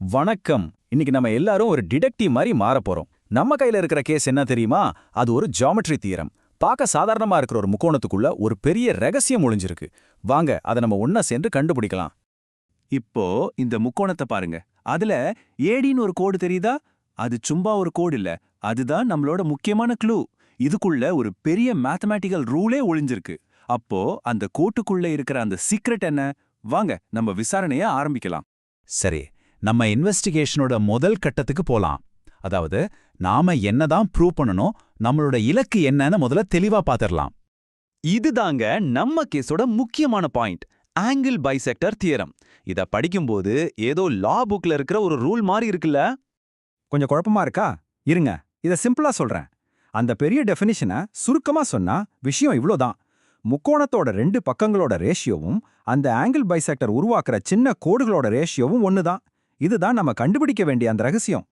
வணக்கம். இன்னைக்கு நம்ம எல்லாரும் ஒரு டிடெக்டிவ் மாதிரி மாறப் போறோம். நம்ம கையில இருக்கிற கேஸ் என்ன தெரியுமா? அது ஒரு ஜியோமெட்ரி தியரம். பார்க்க சாதாரணமா இருக்கிற ஒரு முக்கோணத்துக்குள்ள ஒரு பெரிய ரகசியம் ஒளிஞ்சிருக்கு. வாங்க, அதை நம்ம ஒண்ணா சேர்ந்து கண்டுபிடிக்கலாம். இப்போ இந்த முக்கோணத்தை பாருங்க. அதுல ஏடின்னு ஒரு கோடு தெரியுதா? அது சும்மா ஒரு கோடு இல்ல. அதுதான் நம்மளோட முக்கியமான க்ளூ. இதுக்குள்ள ஒரு பெரிய மேத்தமேட்டிக்கல் ரூலே ஒளிஞ்சிருக்கு. அப்போ அந்த கோட்டுக்குள்ள இருக்கிற அந்த சீக்ரெட் என்ன? வாங்க நம்ம விசாரணைய ஆரம்பிக்கலாம். சரி, நம்ம இன்வெஸ்டிகேஷனோட முதல் கட்டத்துக்கு போலாம். அதாவது, நாம என்னதான் ப்ரூவ் பண்ணணும், நம்மளோட இலக்கு என்னன்னு முதல்ல தெளிவா பாத்திரலாம். இதுதாங்க நம்ம கேஸோட முக்கியமான பாயிண்ட். Angle bisector theorem. இத படிக்கும்போது ஏதோ லா புக்ல இருக்கிற ஒரு ரூல் மாதிரி இருக்குல்ல? கொஞ்சம் குழப்பமா இருக்கா? இருங்க, இத சிம்பிளா சொல்றேன். அந்த பெரிய டெஃபினிஷனை சுருக்கமா சொன்னா விஷயம் இவ்ளோதான். முக்கோணத்தோட ரெண்டு பக்கங்களோட ரேஷியோவும் அந்த ஆங்கிள் பைசெக்டர் உருவாக்குற சின்ன கோடுகளோட ரேஷியோவும் ஒண்ணுதான். இதுதான் நம்ம கண்டுபிடிக்க வேண்டிய அந்த ரகசியம்.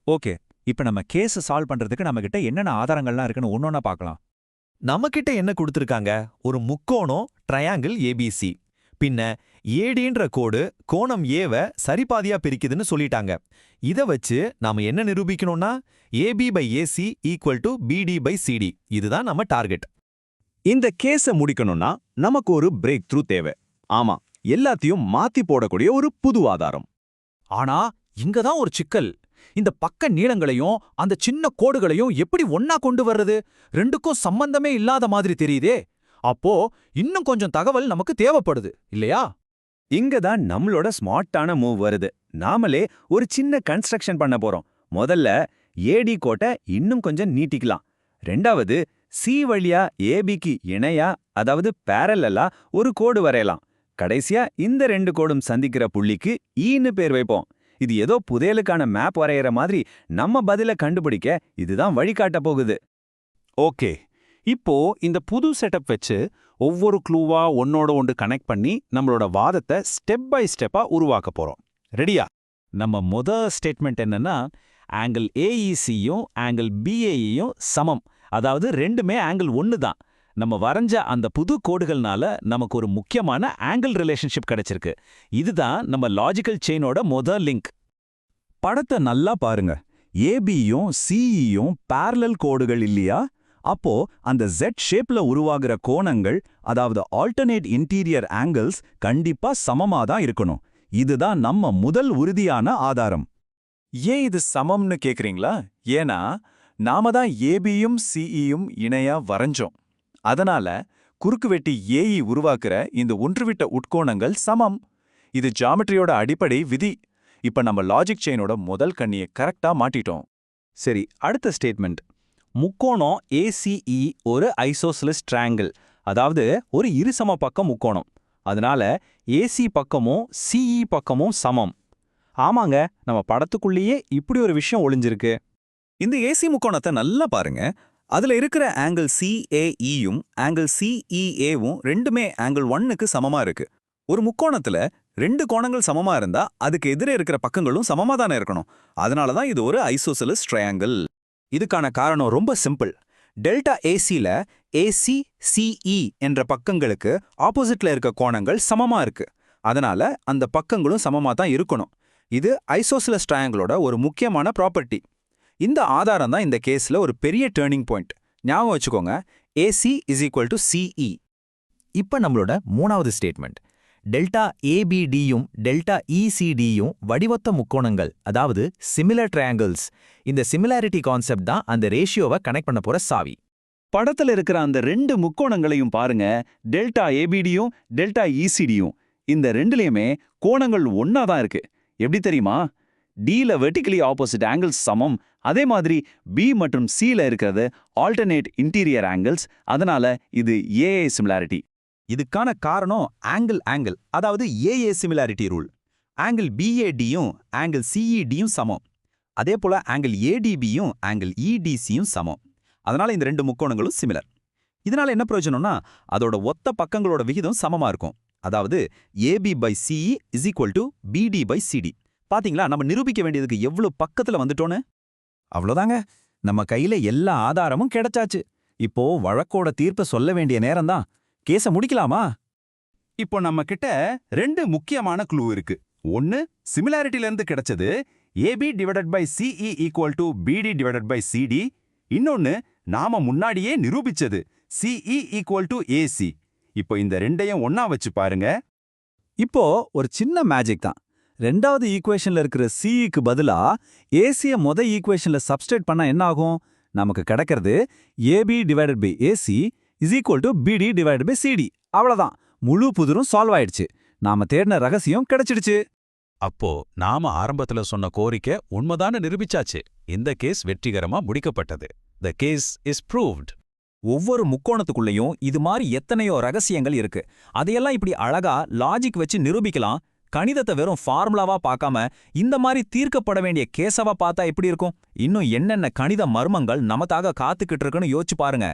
ஓகே, இப்ப நம்ம கேஸ் சால்வ் பண்றதுக்கு நம்ம கிட்ட என்னென்ன ஆதாரங்கள்லாம் இருக்குன்னு ஒன்னொன்னா பார்க்கலாம். நம்மகிட்ட என்ன கொடுத்திருக்காங்க? ஒரு முக்கோணம் ட்ரையாங்கிள் ஏபிசி. பின்ன ஏடின்ற கோடு கோணம் ஏவ சரிபாதியா பிரிக்குதுன்னு சொல்லிட்டாங்க. இத வச்சு நாம என்ன நிரூபிக்கணும்னா AB by AC equal to BD by CD. இதுதான் நம்ம டார்கெட். இந்த கேஸ முடிக்கணும்னா நமக்கு ஒரு பிரேக் த்ரூ தேவை. ஆமா, எல்லாத்தையும் மாத்தி போடக்கூடிய ஒரு புது ஆதாரம். ஆனா இங்கதான் ஒரு சிக்கல். இந்த பக்க நீளங்களையும் அந்த சின்ன கோடுகளையும் எப்படி ஒன்னா கொண்டு வர்றது? ரெண்டுக்கும் சம்பந்தமே இல்லாத மாதிரி தெரியுதே. அப்போ இன்னும் கொஞ்சம் தகவல் நமக்கு தேவைப்படுது இல்லையா? இங்க தான் நம்மளோட ஸ்மார்ட்டான மூவ் வருது. நாமளே ஒரு சின்ன கன்ஸ்ட்ரக்ஷன் பண்ண போறோம். முதல்ல ஏடி கோட்டை இன்னும் கொஞ்சம் நீட்டிக்கலாம். ரெண்டாவது சி வழியா ஏபிக்கு இணையா, அதாவது பேரலலா ஒரு கோடு வரையலாம். கடைசியா இந்த ரெண்டு கோடும் சந்திக்கிற புள்ளிக்கு ஈன்னு பேர் வைப்போம். இது ஏதோ புதையலுக்கான மேப் வரையற மாதிரி நம்ம பதில கண்டுபிடிக்க இதுதான் வழிகாட்ட போகுது. ஓகே, இப்போ இந்த புது செட்டப் வச்சு ஒவ்வொரு க்ளூவா ஒன்னோட ஒன்று கனெக்ட் பண்ணி நம்மளோட வாதத்தை ஸ்டெப் பை ஸ்டெப்பா உருவாக்க போறோம். ரெடியா? நம்ம ஸ்டேட்மெண்ட் என்னன்னா, ஆங்கிள் ஏஇசியும் ஆங்கிள் பிஏஇயும் சமம். அதாவது ரெண்டுமே ஆங்கிள் ஒன்னு தான். நம்ம வரைஞ்ச அந்த புது கோடுகள்னால நமக்கு ஒரு முக்கியமான ஆங்கிள் ரிலேஷன்ஷிப் கிடைச்சிருக்கு. இதுதான் நம்ம லாஜிக்கல் செயினோட லிங்க். படத்தை நல்லா பாருங்க. ஏபியும் சிஇயும் parallel கோடுகள் இல்லையா? அப்போ அந்த Z ஷேப்ல உருவாகிற கோணங்கள், அதாவது ஆல்டர்னேட் இன்டீரியர் ஆங்கிள்ஸ் கண்டிப்பா சமமா தான் இருக்கணும். இதுதான் நம்ம முதல் உறுதியான ஆதாரம். ஏன் இது சமம்னு கேக்குறீங்களா? ஏன்னா நாம தான் ஏபியும் சிஇயும் இணையா வரைஞ்சோம். அதனால குறுக்கு வெட்டி ஏஇ உருவாக்குற இந்த ஒன்றுவிட்ட உட்கோணங்கள் சமம். இது ஜியாமெட்ரியோட அடிப்படை விதி. இப்ப நம்ம லாஜிக் செயினோட முதல் கண்ணியை கரெக்டா மாட்டிட்டோம். சரி, அடுத்த ஸ்டேட்மெண்ட். முக்கோணம் ஏசிஇ ஒரு ஐசோசெலஸ் ட்ரையாங்கிள், அதாவது ஒரு இருசம பக்க முக்கோணம். அதனால ஏசி பக்கமும் சிஇ பக்கமும் சமம். ஆமாங்க, நம்ம படத்துக்குள்ளேயே இப்படி ஒரு விஷயம் ஒளிஞ்சிருக்கு. இந்த ஏசி முக்கோணத்தை நல்லா பாருங்க. அதுல இருக்கிற ஆங்கிள் சிஏஇயும் ஆங்கிள் சிஇஏவும் ரெண்டுமே ஆங்கிள் 1க்கு சமமா இருக்கு. ஒரு முக்கோணத்துல ரெண்டு கோணங்கள் சமமா இருந்தா அதுக்கு எதிரே இருக்கிற பக்கங்களும் சமமா தானே இருக்கணும். அதனால தான் இது ஒரு ஐசோசெலஸ் ட்ரையாங்கிள். இதுக்கான காரணம் ரொம்ப சிம்பிள். டெல்டா ஏசில ஏசி சிஇ என்ற பக்கங்களுக்கு ஆப்போசிட்ல இருக்க கோணங்கள் சமமா இருக்கு. அதனால அந்த பக்கங்களும் சமமா தான் இருக்கணும். இது ஐசோசெலஸ் ட்ரையாங்கிளோட ஒரு முக்கியமான ப்ராப்பர்ட்டி. இந்த ஆதாரம் தான் இந்த கேஸ்ல ஒரு பெரிய டேர்னிங் பாயிண்ட். ஞாபகம் வச்சுக்கோங்க, AC is equal to CE. இப்ப நம்மளோட மூணாவது ஸ்டேட்மெண்ட். டெல்டா ஏபிடியும் டெல்டா இசிடியும் வடிவொத்த முக்கோணங்கள், அதாவது சிமிலர் ட்ரையாங்கிள்ஸ். இந்த சிமிலாரிட்டி கான்செப்ட் தான் அந்த ரேஷியோவை கனெக்ட் பண்ண போற சாவி. படத்துல இருக்கிற அந்த ரெண்டு முக்கோணங்களையும் பாருங்க. டெல்டா ஏபிடியும் டெல்டா இசிடியும் இந்த ரெண்டுலயுமே கோணங்கள் ஒன்னா தான் இருக்கு. எப்படி தெரியுமா? டில வெர்டிகலி ஆப்போசிட் ஆங்கிள்ஸ் சமம். அதே மாதிரி பி மற்றும் சில இருக்கிறது ஆல்டர்னேட் இன்டீரியர் ஆங்கிள்ஸ். அதனால இது ஏஏ சிமிலாரிட்டி. இதுக்கான காரணம் ஆங்கிள், அதாவது ஏஏ சிமிலாரிட்டி ரூல். ஆங்கிள் பிஏடியும் ஆங்கிள் சிஇடியும் சமம். அதே போல ஆங்கிள் ஏடிபியும் ஆங்கிள் இடிசியும் சமம். அதனால இந்த ரெண்டு முக்கோணங்களும் சிமிலர். இதனால என்ன பிரயோஜனம்னா, அதோட ஒத்த பக்கங்களோட விகிதம் சமமா இருக்கும். அதாவது AB by CE is equal to BD by CD. பாத்தீங்களா, நம்ம நிரூபிக்க வேண்டியதுக்கு எவ்வளவு பக்கத்துல வந்துட்டோன்னு? அவ்வளோதாங்க, நம்ம கையில எல்லா ஆதாரமும் கிடைச்சாச்சு. இப்போ வழக்கோட தீர்ப்பை சொல்ல வேண்டிய நேரம்தான். கேஸ முடிக்கலாமா? இப்போ நம்ம கிட்ட ரெண்டு முக்கியமான க்ளூ இருக்கு. ஒன்னு சிமிலாரிட்டில இருந்து கிடைச்சது AB divided by CE equal to BD divided by CD. இன்னொன்னு நாம முன்னாடியே நிரூபிச்சது சிஇ ஈக்குவல் டு ஏசி. இப்போ இந்த ரெண்டையும் ஒண்ணா வச்சு பாருங்க. இப்போ ஒரு சின்ன மேஜிக் தான். ரெண்டாவது ஈக்குவேஷன்ல இருக்கிற சிஇக்கு பதிலா ஏசிய ஈக்குவேஷன்ல சப்ஸ்டிரேட் பண்ணா என்ன ஆகும்? நமக்கு கிடைக்கிறது AB divided by AC is equal to BD divided by CD. அவ்வளவுதான், முழு புதிரும் சால்வ் ஆயிடுச்சு. நாம தேடின ரகசியம் கிடைச்சிடுச்சு. அப்போ நாம ஆரம்பத்துல சொன்ன கோரிக்கை உண்மைதான நிரூபிச்சாச்சு. இந்த கேஸ் வெற்றிகரமா முடிக்கப்பட்டது. The case is proved. ஒவ்வொரு முக்கோணத்துக்குள்ளேயும் இது மாதிரி எத்தனையோ ரகசியங்கள் இருக்கு. அதையெல்லாம் இப்படி அழகா லாஜிக் வச்சு நிரூபிக்கலாம். கணிதத்தை வெறும் ஃபார்முலாவா பார்க்காம இந்த மாதிரி தீர்க்கப்பட வேண்டிய கேஸவா பார்த்தா எப்படி இருக்கும்? இன்னும் என்னென்ன கணித மர்மங்கள் நமக்காக காத்துக்கிட்டு இருக்குன்னு யோசிச்சு பாருங்க.